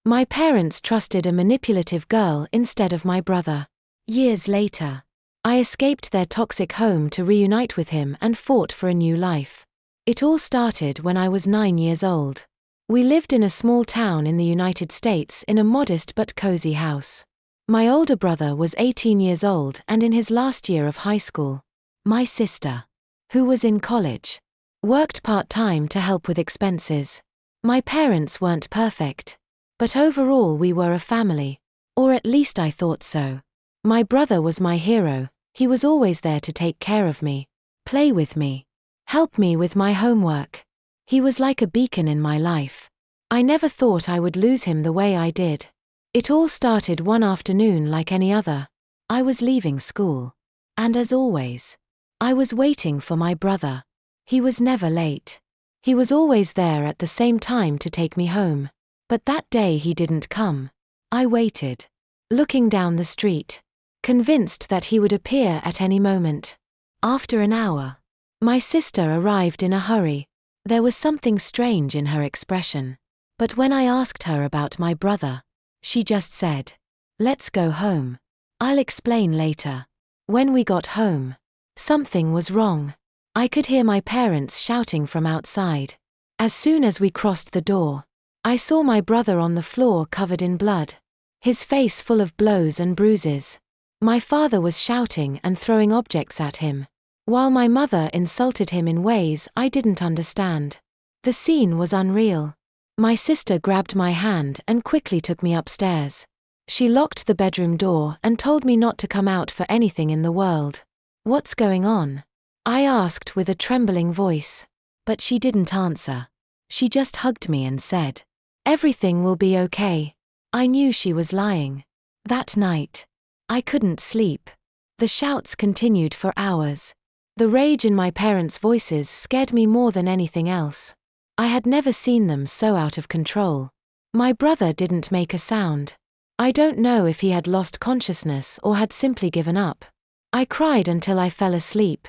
My parents trusted a manipulative girl instead of my brother. Years later, I escaped their toxic home to reunite with him and fought for a new life. It all started when I was 9 years old. We lived in a small town in the United States in a modest but cozy house. My older brother was 18 years old and in his last year of high school. My sister, who was in college, worked part-time to help with expenses. My parents weren't perfect, but overall we were a family, or at least I thought so. My brother was my hero. He was always there to take care of me, play with me, help me with my homework. He was like a beacon in my life. I never thought I would lose him the way I did. It all started one afternoon like any other. I was leaving school. And as always, I was waiting for my brother. He was never late. He was always there at the same time to take me home. But that day he didn't come. I waited, looking down the street, convinced that he would appear at any moment. After an hour, my sister arrived in a hurry. There was something strange in her expression. But when I asked her about my brother, she just said, "Let's go home. I'll explain later." When we got home, something was wrong. I could hear my parents shouting from outside. As soon as we crossed the door, I saw my brother on the floor covered in blood, his face full of blows and bruises. My father was shouting and throwing objects at him, while my mother insulted him in ways I didn't understand. The scene was unreal. My sister grabbed my hand and quickly took me upstairs. She locked the bedroom door and told me not to come out for anything in the world. "What's going on?" I asked with a trembling voice. But she didn't answer. She just hugged me and said, "Everything will be okay." I knew she was lying. That night, I couldn't sleep. The shouts continued for hours. The rage in my parents' voices scared me more than anything else. I had never seen them so out of control. My brother didn't make a sound. I don't know if he had lost consciousness or had simply given up. I cried until I fell asleep.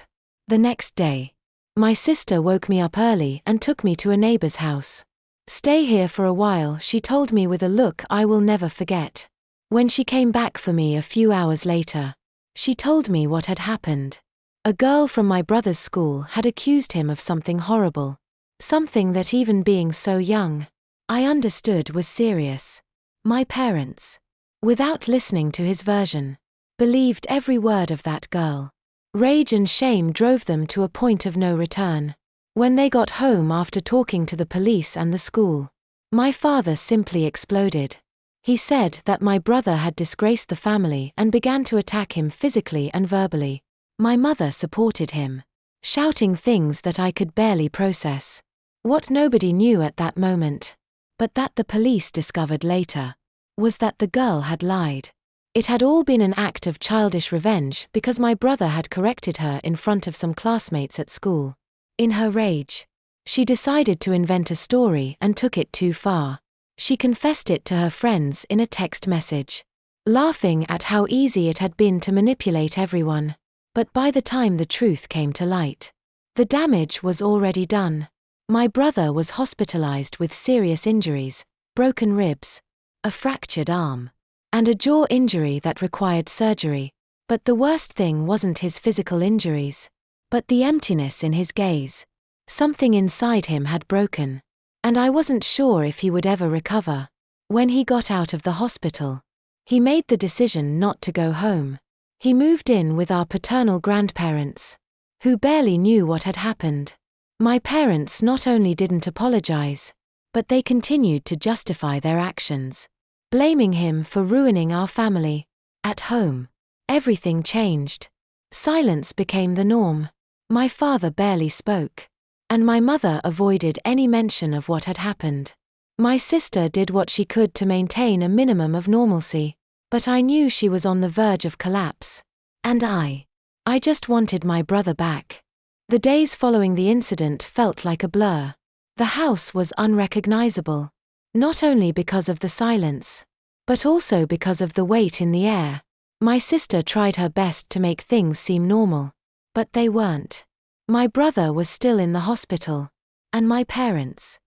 The next day, my sister woke me up early and took me to a neighbor's house. "Stay here for a while," she told me with a look I will never forget. When she came back for me a few hours later, she told me what had happened. A girl from my brother's school had accused him of something horrible. Something that even being so young, I understood was serious. My parents, without listening to his version, believed every word of that girl. Rage and shame drove them to a point of no return. When they got home after talking to the police and the school, my father simply exploded. He said that my brother had disgraced the family and began to attack him physically and verbally. My mother supported him, shouting things that I could barely process. What nobody knew at that moment, but that the police discovered later, was that the girl had lied. It had all been an act of childish revenge because my brother had corrected her in front of some classmates at school. In her rage, she decided to invent a story and took it too far. She confessed it to her friends in a text message, laughing at how easy it had been to manipulate everyone. But by the time the truth came to light, the damage was already done. My brother was hospitalized with serious injuries, broken ribs, a fractured arm, and a jaw injury that required surgery. But the worst thing wasn't his physical injuries, but the emptiness in his gaze. Something inside him had broken, and I wasn't sure if he would ever recover. When he got out of the hospital, he made the decision not to go home. He moved in with our paternal grandparents, who barely knew what had happened. My parents not only didn't apologize, but they continued to justify their actions, blaming him for ruining our family. At home, everything changed. Silence became the norm. My father barely spoke, and my mother avoided any mention of what had happened. My sister did what she could to maintain a minimum of normalcy, but I knew she was on the verge of collapse. And I just wanted my brother back. The days following the incident felt like a blur. The house was unrecognizable, not only because of the silence, but also because of the weight in the air. My sister tried her best to make things seem normal, but they weren't. My brother was still in the hospital, and my parents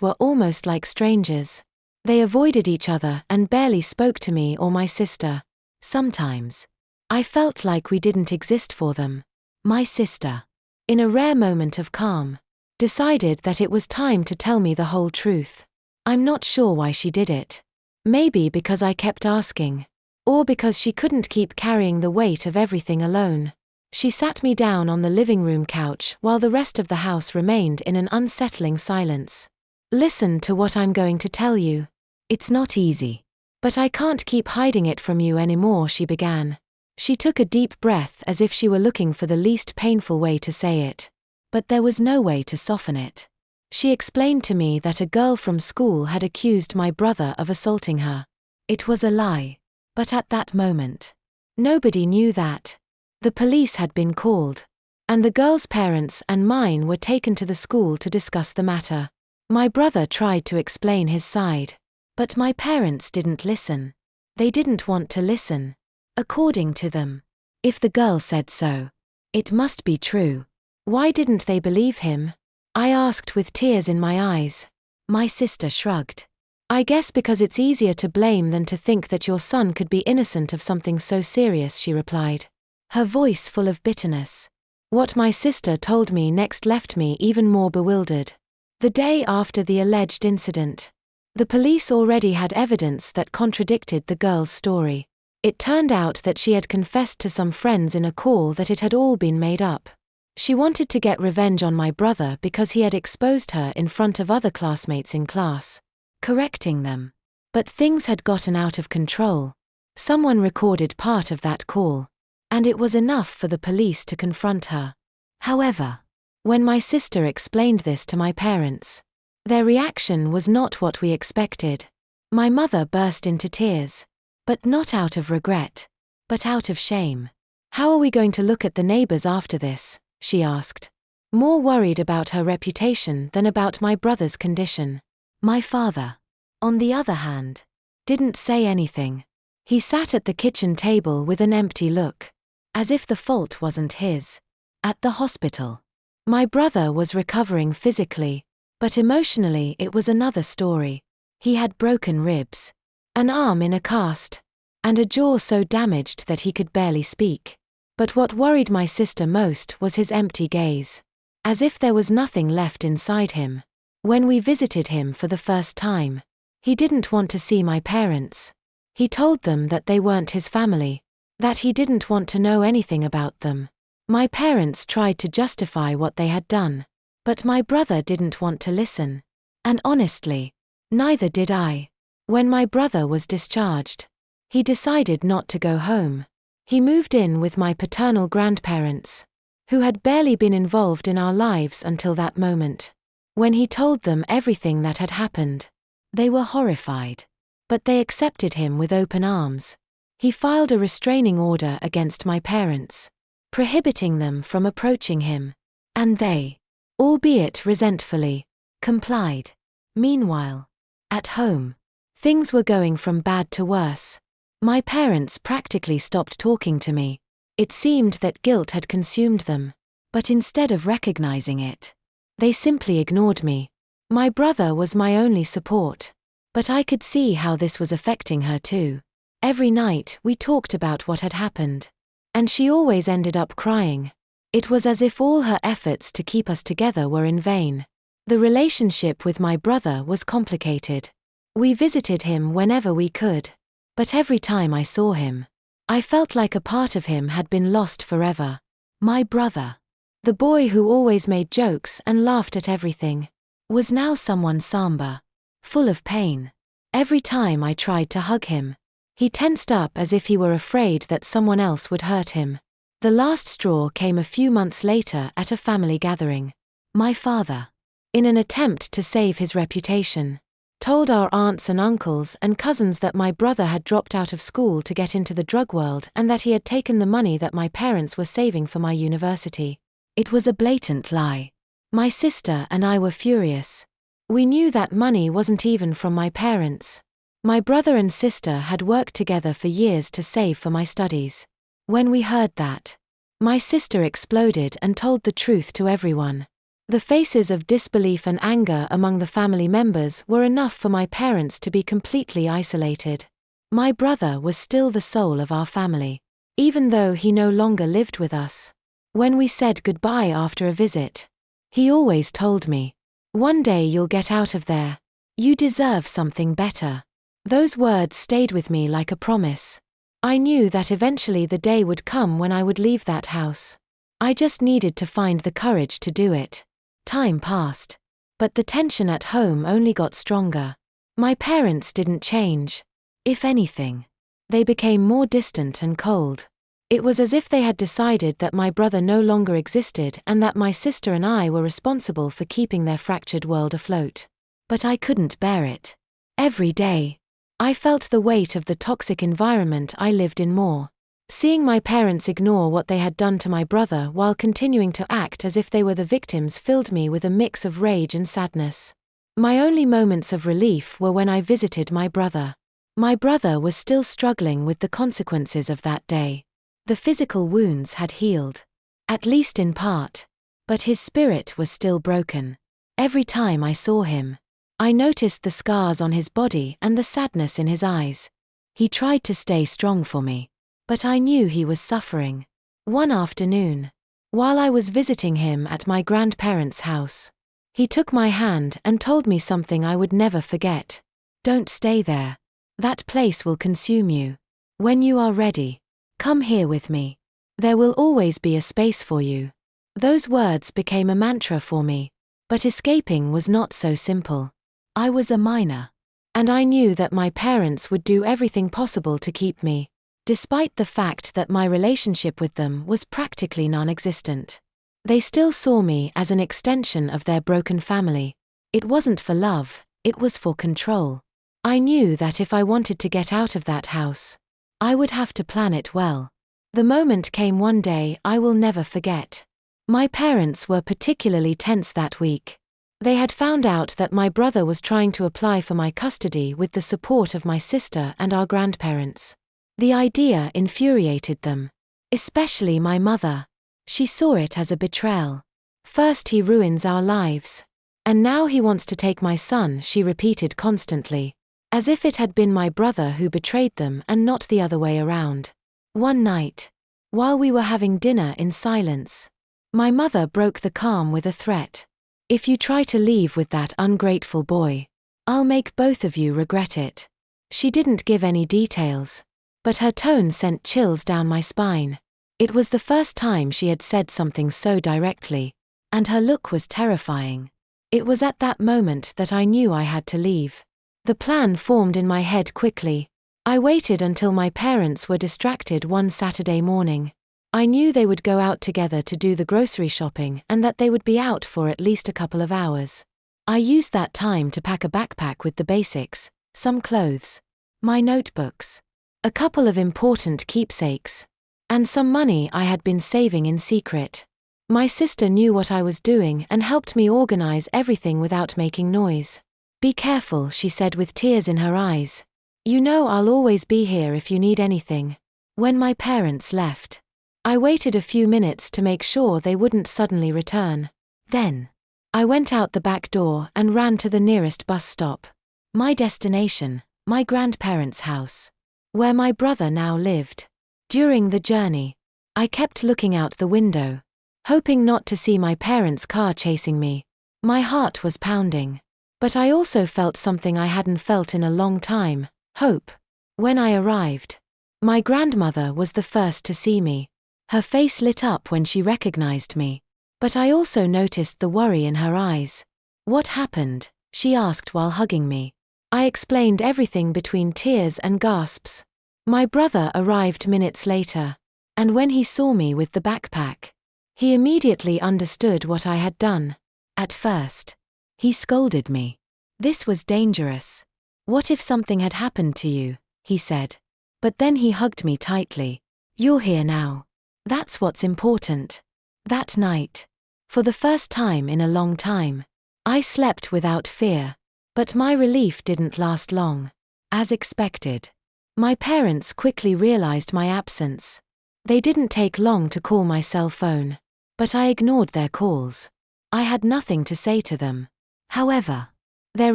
were almost like strangers. They avoided each other and barely spoke to me or my sister. Sometimes I felt like we didn't exist for them. My sister, in a rare moment of calm, decided that it was time to tell me the whole truth. I'm not sure why she did it. Maybe because I kept asking. Or because she couldn't keep carrying the weight of everything alone. She sat me down on the living room couch while the rest of the house remained in an unsettling silence. Listen to what I'm going to tell you. It's not easy. But I can't keep hiding it from you anymore, she began. She took a deep breath as if she were looking for the least painful way to say it. But there was no way to soften it. She explained to me that a girl from school had accused my brother of assaulting her. It was a lie. But at that moment, nobody knew that. The police had been called, and the girl's parents and mine were taken to the school to discuss the matter. My brother tried to explain his side, but my parents didn't listen. They didn't want to listen. According to them, if the girl said so, it must be true. Why didn't they believe him? I asked with tears in my eyes. My sister shrugged. I guess because it's easier to blame than to think that your son could be innocent of something so serious, she replied, her voice full of bitterness. What my sister told me next left me even more bewildered. The day after the alleged incident, the police already had evidence that contradicted the girl's story. It turned out that she had confessed to some friends in a call that it had all been made up. She wanted to get revenge on my brother because he had exposed her in front of other classmates in class, correcting them. But things had gotten out of control. Someone recorded part of that call, and it was enough for the police to confront her. However, when my sister explained this to my parents, their reaction was not what we expected. My mother burst into tears, but not out of regret, but out of shame. How are we going to look at the neighbors after this? She asked, more worried about her reputation than about my brother's condition. My father, on the other hand, didn't say anything. He sat at the kitchen table with an empty look, as if the fault wasn't his. At the hospital, my brother was recovering physically, but emotionally it was another story. He had broken ribs, an arm in a cast, and a jaw so damaged that he could barely speak. But what worried my sister most was his empty gaze, as if there was nothing left inside him. When we visited him for the first time, he didn't want to see my parents. He told them that they weren't his family, that he didn't want to know anything about them. My parents tried to justify what they had done, but my brother didn't want to listen. And honestly, neither did I. When my brother was discharged, he decided not to go home. He moved in with my paternal grandparents, who had barely been involved in our lives until that moment. When he told them everything that had happened, they were horrified, but they accepted him with open arms. He filed a restraining order against my parents, prohibiting them from approaching him, and they, albeit resentfully, complied. Meanwhile, at home, things were going from bad to worse. My parents practically stopped talking to me. It seemed that guilt had consumed them, but instead of recognizing it, they simply ignored me. My brother was my only support, but I could see how this was affecting her too. Every night we talked about what had happened, and she always ended up crying. It was as if all her efforts to keep us together were in vain. The relationship with my brother was complicated. We visited him whenever we could, but every time I saw him, I felt like a part of him had been lost forever. My brother, the boy who always made jokes and laughed at everything, was now someone somber, full of pain. Every time I tried to hug him, he tensed up as if he were afraid that someone else would hurt him. The last straw came a few months later at a family gathering. My father, in an attempt to save his reputation, told our aunts and uncles and cousins that my brother had dropped out of school to get into the drug world and that he had taken the money that my parents were saving for my university. It was a blatant lie. My sister and I were furious. We knew that money wasn't even from my parents. My brother and sister had worked together for years to save for my studies. When we heard that, my sister exploded and told the truth to everyone. The faces of disbelief and anger among the family members were enough for my parents to be completely isolated. My brother was still the soul of our family, even though he no longer lived with us. When we said goodbye after a visit, he always told me, "One day you'll get out of there. You deserve something better." Those words stayed with me like a promise. I knew that eventually the day would come when I would leave that house. I just needed to find the courage to do it. Time passed, but the tension at home only got stronger. My parents didn't change. If anything, they became more distant and cold. It was as if they had decided that my brother no longer existed and that my sister and I were responsible for keeping their fractured world afloat. But I couldn't bear it. Every day, I felt the weight of the toxic environment I lived in more. Seeing my parents ignore what they had done to my brother while continuing to act as if they were the victims filled me with a mix of rage and sadness. My only moments of relief were when I visited my brother. My brother was still struggling with the consequences of that day. The physical wounds had healed, at least in part, but his spirit was still broken. Every time I saw him, I noticed the scars on his body and the sadness in his eyes. He tried to stay strong for me, but I knew he was suffering. One afternoon, while I was visiting him at my grandparents' house, he took my hand and told me something I would never forget. "Don't stay there. That place will consume you. When you are ready, come here with me. There will always be a space for you." Those words became a mantra for me, but escaping was not so simple. I was a minor, and I knew that my parents would do everything possible to keep me, despite the fact that my relationship with them was practically non-existent. They still saw me as an extension of their broken family. It wasn't for love, it was for control. I knew that if I wanted to get out of that house, I would have to plan it well. The moment came one day I will never forget. My parents were particularly tense that week. They had found out that my brother was trying to apply for my custody with the support of my sister and our grandparents. The idea infuriated them, especially my mother. She saw it as a betrayal. "First he ruins our lives, and now he wants to take my son," she repeated constantly, as if it had been my brother who betrayed them and not the other way around. One night, while we were having dinner in silence, my mother broke the calm with a threat. "If you try to leave with that ungrateful boy, I'll make both of you regret it." She didn't give any details, but her tone sent chills down my spine. It was the first time she had said something so directly, and her look was terrifying. It was at that moment that I knew I had to leave. The plan formed in my head quickly. I waited until my parents were distracted one Saturday morning. I knew they would go out together to do the grocery shopping and that they would be out for at least a couple of hours. I used that time to pack a backpack with the basics, some clothes, my notebooks, a couple of important keepsakes, and some money I had been saving in secret. My sister knew what I was doing and helped me organize everything without making noise. "Be careful," she said with tears in her eyes. "You know I'll always be here if you need anything." When my parents left, I waited a few minutes to make sure they wouldn't suddenly return. Then, I went out the back door and ran to the nearest bus stop. My destination, my grandparents' house, where my brother now lived. During the journey, I kept looking out the window, hoping not to see my parents' car chasing me. My heart was pounding. But I also felt something I hadn't felt in a long time, hope. When I arrived, my grandmother was the first to see me. Her face lit up when she recognized me, but I also noticed the worry in her eyes. "What happened?" she asked while hugging me. I explained everything between tears and gasps. My brother arrived minutes later, and when he saw me with the backpack, he immediately understood what I had done. At first, he scolded me. "This was dangerous. What if something had happened to you?" he said. But then he hugged me tightly. "You're here now. That's what's important." That night, for the first time in a long time, I slept without fear. But my relief didn't last long. As expected, my parents quickly realized my absence. They didn't take long to call my cell phone, but I ignored their calls. I had nothing to say to them. However, their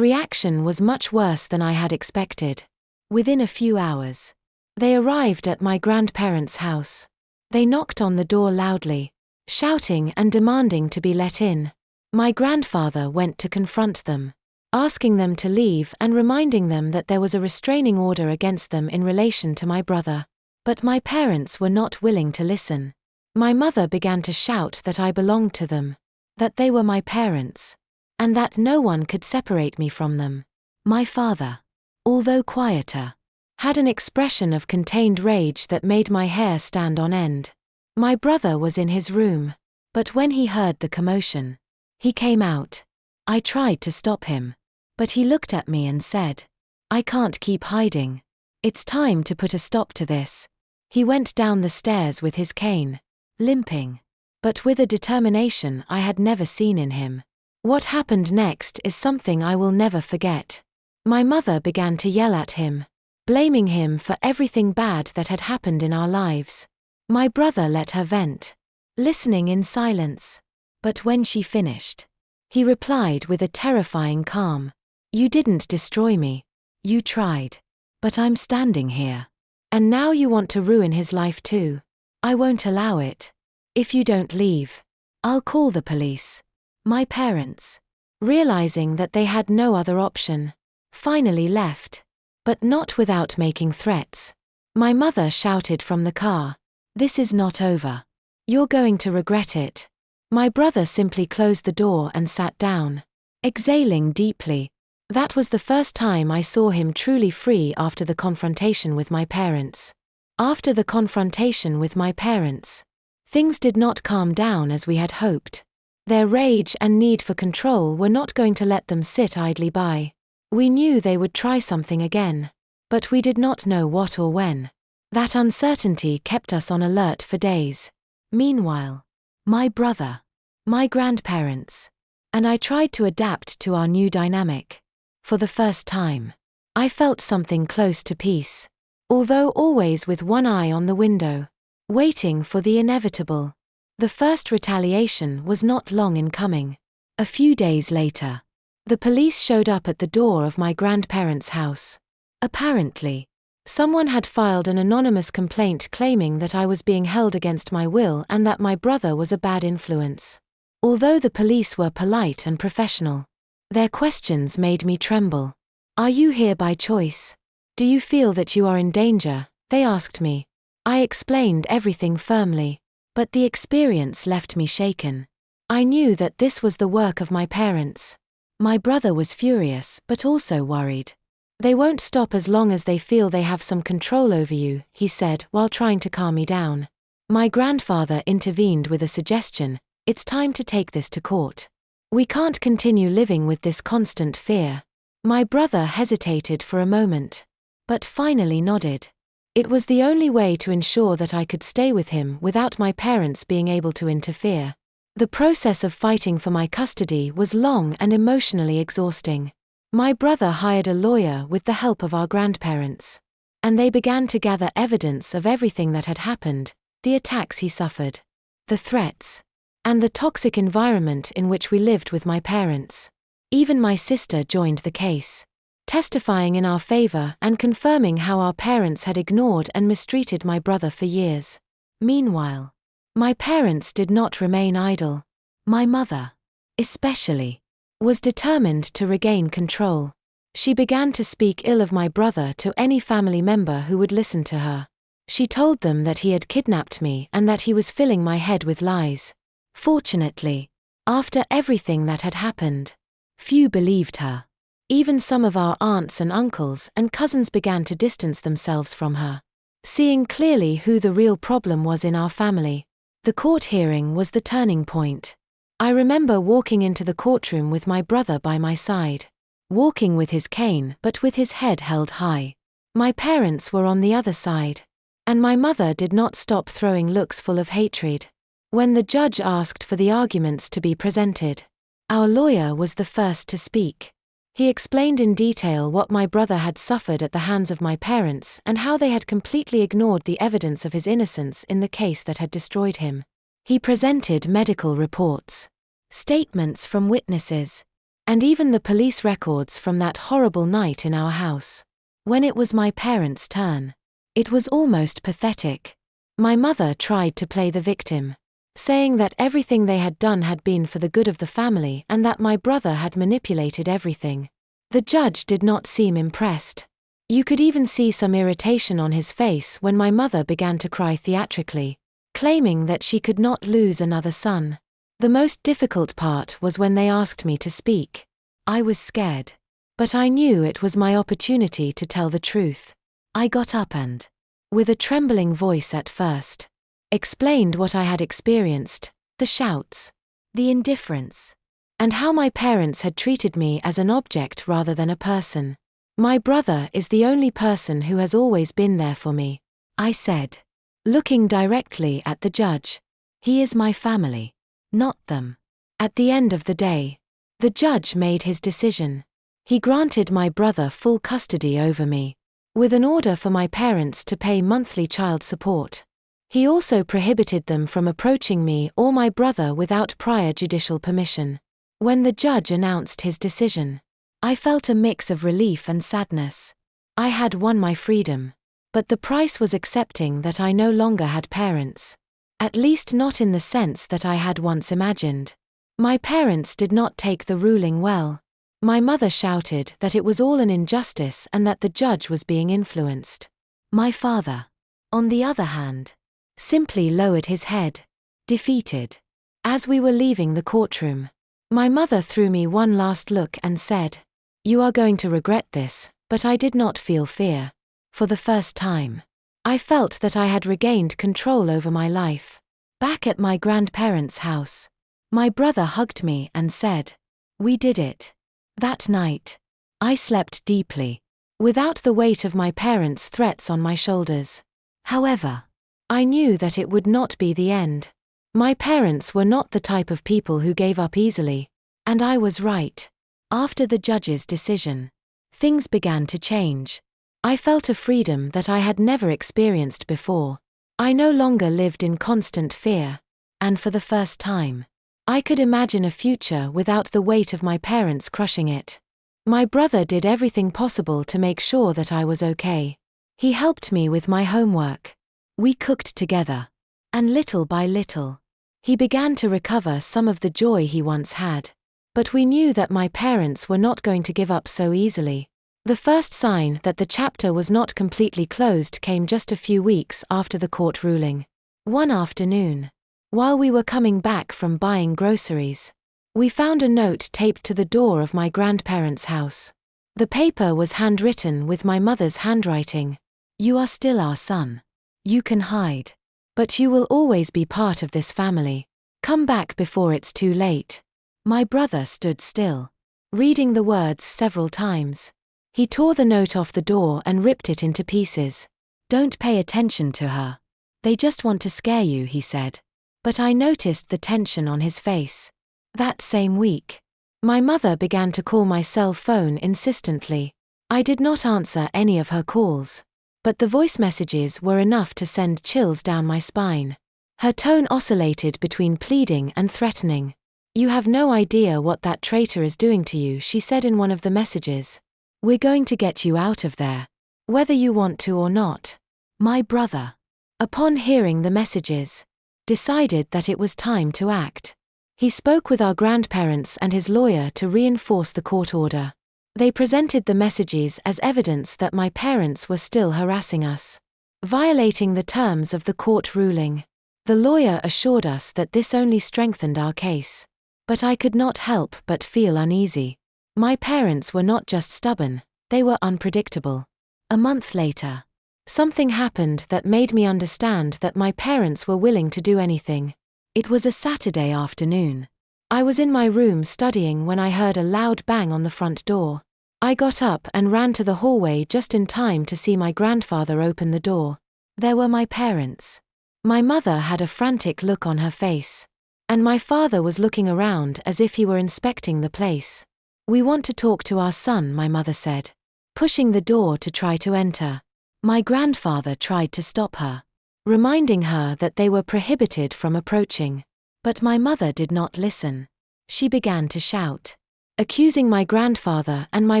reaction was much worse than I had expected. Within a few hours, they arrived at my grandparents' house. They knocked on the door loudly, shouting and demanding to be let in. My grandfather went to confront them, asking them to leave and reminding them that there was a restraining order against them in relation to my brother. But my parents were not willing to listen. My mother began to shout that I belonged to them, that they were my parents, and that no one could separate me from them. My father, although quieter, had an expression of contained rage that made my hair stand on end. My brother was in his room, but when he heard the commotion, he came out. I tried to stop him, but he looked at me and said, "I can't keep hiding. It's time to put a stop to this." He went down the stairs with his cane, limping, but with a determination I had never seen in him. What happened next is something I will never forget. My mother began to yell at him, blaming him for everything bad that had happened in our lives. My brother let her vent, listening in silence. But when she finished, he replied with a terrifying calm, "You didn't destroy me. You tried. But I'm standing here. And now you want to ruin his life too. I won't allow it. If you don't leave, I'll call the police." My parents, realizing that they had no other option, finally left, but not without making threats. My mother shouted from the car, "This is not over. You're going to regret it." My brother simply closed the door and sat down, exhaling deeply. That was the first time I saw him truly free after the confrontation with my parents. After the confrontation with my parents, things did not calm down as we had hoped. Their rage and need for control were not going to let them sit idly by. We knew they would try something again, but we did not know what or when. That uncertainty kept us on alert for days. Meanwhile, my brother, my grandparents, and I tried to adapt to our new dynamic. For the first time, I felt something close to peace, although always with one eye on the window, waiting for the inevitable. The first retaliation was not long in coming. A few days later, the police showed up at the door of my grandparents' house. Apparently, someone had filed an anonymous complaint claiming that I was being held against my will and that my brother was a bad influence. Although the police were polite and professional, their questions made me tremble. "Are you here by choice? Do you feel that you are in danger?" they asked me. I explained everything firmly, but the experience left me shaken. I knew that this was the work of my parents. My brother was furious but also worried. "They won't stop as long as they feel they have some control over you," he said while trying to calm me down. My grandfather intervened with a suggestion, "It's time to take this to court. We can't continue living with this constant fear." My brother hesitated for a moment, but finally nodded. It was the only way to ensure that I could stay with him without my parents being able to interfere. The process of fighting for my custody was long and emotionally exhausting. My brother hired a lawyer with the help of our grandparents, and they began to gather evidence of everything that had happened, the attacks he suffered, the threats, and the toxic environment in which we lived with my parents. Even my sister joined the case, testifying in our favor and confirming how our parents had ignored and mistreated my brother for years. Meanwhile, my parents did not remain idle. My mother, especially, was determined to regain control. She began to speak ill of my brother to any family member who would listen to her. She told them that he had kidnapped me and that he was filling my head with lies. Fortunately, after everything that had happened, few believed her. Even some of our aunts and uncles and cousins began to distance themselves from her, seeing clearly who the real problem was in our family. The court hearing was the turning point. I remember walking into the courtroom with my brother by my side, walking with his cane but with his head held high. My parents were on the other side, and my mother did not stop throwing looks full of hatred. When the judge asked for the arguments to be presented, our lawyer was the first to speak. He explained in detail what my brother had suffered at the hands of my parents and how they had completely ignored the evidence of his innocence in the case that had destroyed him. He presented medical reports, statements from witnesses, and even the police records from that horrible night in our house. When it was my parents' turn, it was almost pathetic. My mother tried to play the victim, saying that everything they had done had been for the good of the family and that my brother had manipulated everything. The judge did not seem impressed. You could even see some irritation on his face when my mother began to cry theatrically, claiming that she could not lose another son. The most difficult part was when they asked me to speak. I was scared, but I knew it was my opportunity to tell the truth. I got up and, with a trembling voice at first, explained what I had experienced, the shouts, the indifference, and how my parents had treated me as an object rather than a person. My brother is the only person who has always been there for me, I said, looking directly at the judge. He is my family, not them. At the end of the day, the judge made his decision. He granted my brother full custody over me, with an order for my parents to pay monthly child support. He also prohibited them from approaching me or my brother without prior judicial permission. When the judge announced his decision, I felt a mix of relief and sadness. I had won my freedom, but the price was accepting that I no longer had parents. At least not in the sense that I had once imagined. My parents did not take the ruling well. My mother shouted that it was all an injustice and that the judge was being influenced. My father, on the other hand, simply lowered his head, defeated. As we were leaving the courtroom, my mother threw me one last look and said, "You are going to regret this," but I did not feel fear. For the first time, I felt that I had regained control over my life. Back at my grandparents' house, my brother hugged me and said, "We did it." That night, I slept deeply, without the weight of my parents' threats on my shoulders. However, I knew that it would not be the end. My parents were not the type of people who gave up easily, and I was right. After the judge's decision, things began to change. I felt a freedom that I had never experienced before. I no longer lived in constant fear, and for the first time, I could imagine a future without the weight of my parents crushing it. My brother did everything possible to make sure that I was okay. He helped me with my homework. We cooked together, and little by little, he began to recover some of the joy he once had. But we knew that my parents were not going to give up so easily. The first sign that the chapter was not completely closed came just a few weeks after the court ruling. One afternoon, while we were coming back from buying groceries, we found a note taped to the door of my grandparents' house. The paper was handwritten with my mother's handwriting. "You are still our son. You can hide. But you will always be part of this family. Come back before it's too late." My brother stood still, reading the words several times. He tore the note off the door and ripped it into pieces. "Don't pay attention to her. They just want to scare you," he said. But I noticed the tension on his face. That same week, my mother began to call my cell phone insistently. I did not answer any of her calls, but the voice messages were enough to send chills down my spine. Her tone oscillated between pleading and threatening. "You have no idea what that traitor is doing to you," she said in one of the messages. "We're going to get you out of there, whether you want to or not." My brother, upon hearing the messages, decided that it was time to act. He spoke with our grandparents and his lawyer to reinforce the court order. They presented the messages as evidence that my parents were still harassing us, violating the terms of the court ruling. The lawyer assured us that this only strengthened our case. But I could not help but feel uneasy. My parents were not just stubborn, they were unpredictable. A month later, something happened that made me understand that my parents were willing to do anything. It was a Saturday afternoon. I was in my room studying when I heard a loud bang on the front door. I got up and ran to the hallway just in time to see my grandfather open the door. There were my parents. My mother had a frantic look on her face, and my father was looking around as if he were inspecting the place. "We want to talk to our son," my mother said, pushing the door to try to enter. My grandfather tried to stop her, reminding her that they were prohibited from approaching. But my mother did not listen. She began to shout, accusing my grandfather and my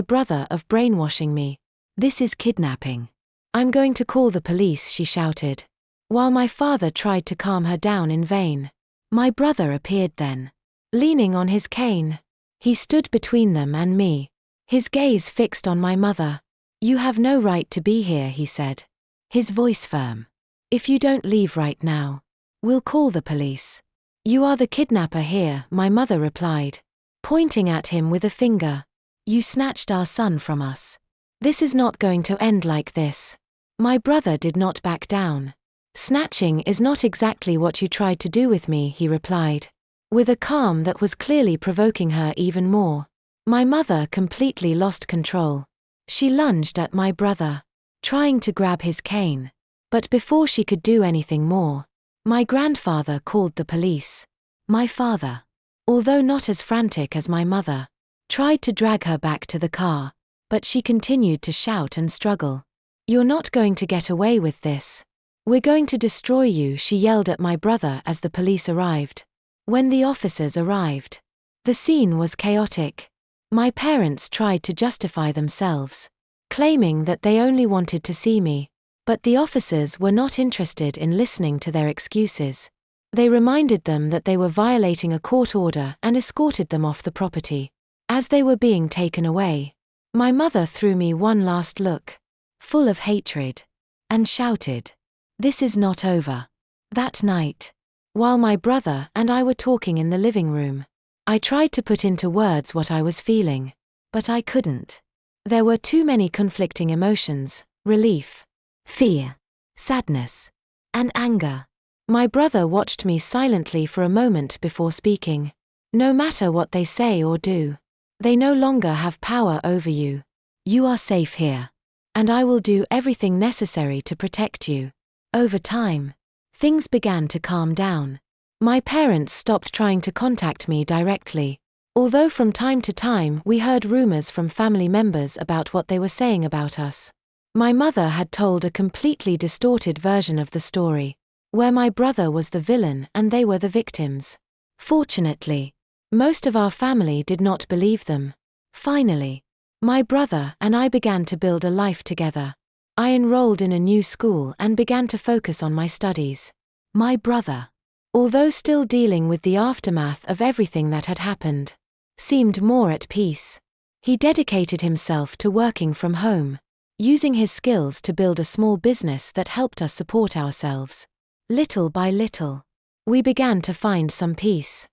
brother of brainwashing me. "This is kidnapping. I'm going to call the police," she shouted. While my father tried to calm her down in vain. My brother appeared then, leaning on his cane. He stood between them and me, his gaze fixed on my mother. "You have no right to be here," he said, his voice firm. "If you don't leave right now, we'll call the police." "You are the kidnapper here," my mother replied, pointing at him with a finger. "You snatched our son from us. This is not going to end like this." My brother did not back down. "Snatching is not exactly what you tried to do with me," he replied, with a calm that was clearly provoking her even more. My mother completely lost control. She lunged at my brother, trying to grab his cane. But before she could do anything more, my grandfather called the police. My father, although not as frantic as my mother, tried to drag her back to the car, but she continued to shout and struggle. "You're not going to get away with this. We're going to destroy you," she yelled at my brother as the police arrived. When the officers arrived, the scene was chaotic. My parents tried to justify themselves, claiming that they only wanted to see me, but the officers were not interested in listening to their excuses. They reminded them that they were violating a court order and escorted them off the property. As they were being taken away, my mother threw me one last look, full of hatred, and shouted, "This is not over." That night, while my brother and I were talking in the living room, I tried to put into words what I was feeling, but I couldn't. There were too many conflicting emotions: relief, fear, sadness, and anger. My brother watched me silently for a moment before speaking. "No matter what they say or do, they no longer have power over you. You are safe here, and I will do everything necessary to protect you." Over time, things began to calm down. My parents stopped trying to contact me directly, although from time to time we heard rumors from family members about what they were saying about us. My mother had told a completely distorted version of the story, where my brother was the villain and they were the victims. Fortunately, most of our family did not believe them. Finally, my brother and I began to build a life together. I enrolled in a new school and began to focus on my studies. My brother, although still dealing with the aftermath of everything that had happened, seemed more at peace. He dedicated himself to working from home, using his skills to build a small business that helped us support ourselves. Little by little, we began to find some peace.